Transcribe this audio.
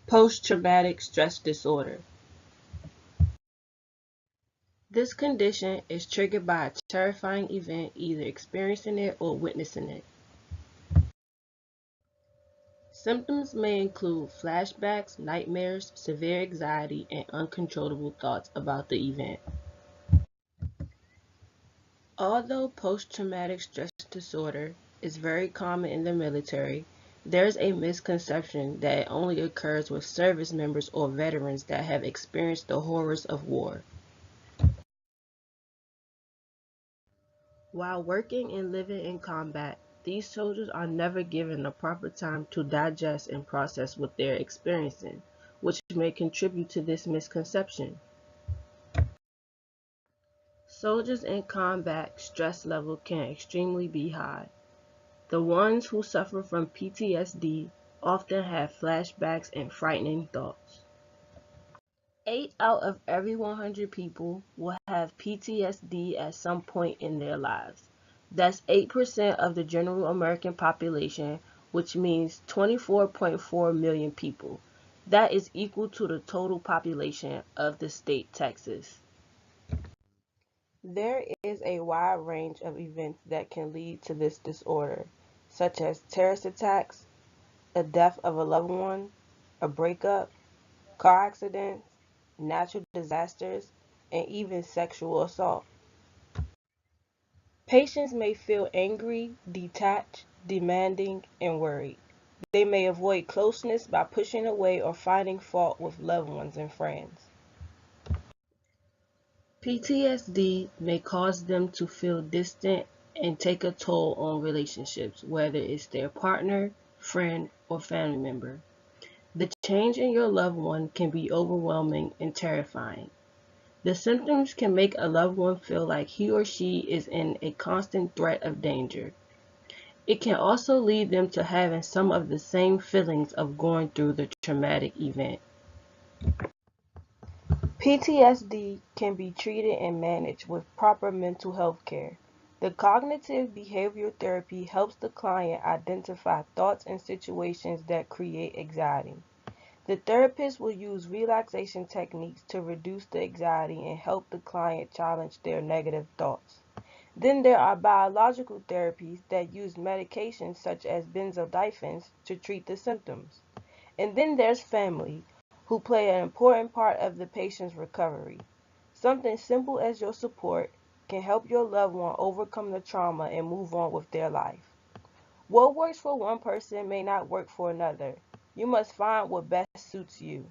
Post-traumatic stress disorder. This condition is triggered by a terrifying event, either experiencing it or witnessing it. Symptoms may include flashbacks, nightmares, severe anxiety, and uncontrollable thoughts about the event. Although post-traumatic stress disorder is very common in the military, there's a misconception that it only occurs with service members or veterans that have experienced the horrors of war. While working and living in combat, these soldiers are never given the proper time to digest and process what they're experiencing, which may contribute to this misconception. Soldiers in combat stress level can extremely be high. The ones who suffer from PTSD often have flashbacks and frightening thoughts. 8 out of every 100 people will have PTSD at some point in their lives. That's 8% of the general American population, which means 24.4 million people. That is equal to the total population of the state Texas. There is a wide range of events that can lead to this disorder, such as terrorist attacks, the death of a loved one, a breakup, car accidents, natural disasters, and even sexual assault. Patients may feel angry, detached, demanding, and worried. They may avoid closeness by pushing away or finding fault with loved ones and friends. PTSD may cause them to feel distant and take a toll on relationships, whether it's their partner, friend, or family member. The change in your loved one can be overwhelming and terrifying. The symptoms can make a loved one feel like he or she is in a constant threat of danger. It can also lead them to having some of the same feelings of going through the traumatic event. PTSD can be treated and managed with proper mental health care. The cognitive behavioral therapy helps the client identify thoughts and situations that create anxiety. The therapist will use relaxation techniques to reduce the anxiety and help the client challenge their negative thoughts. Then there are biological therapies that use medications such as benzodiazepines to treat the symptoms. And then there's family, who play an important part of the patient's recovery. Something simple as your support can help your loved one overcome the trauma and move on with their life. What works for one person may not work for another. You must find what best suits you.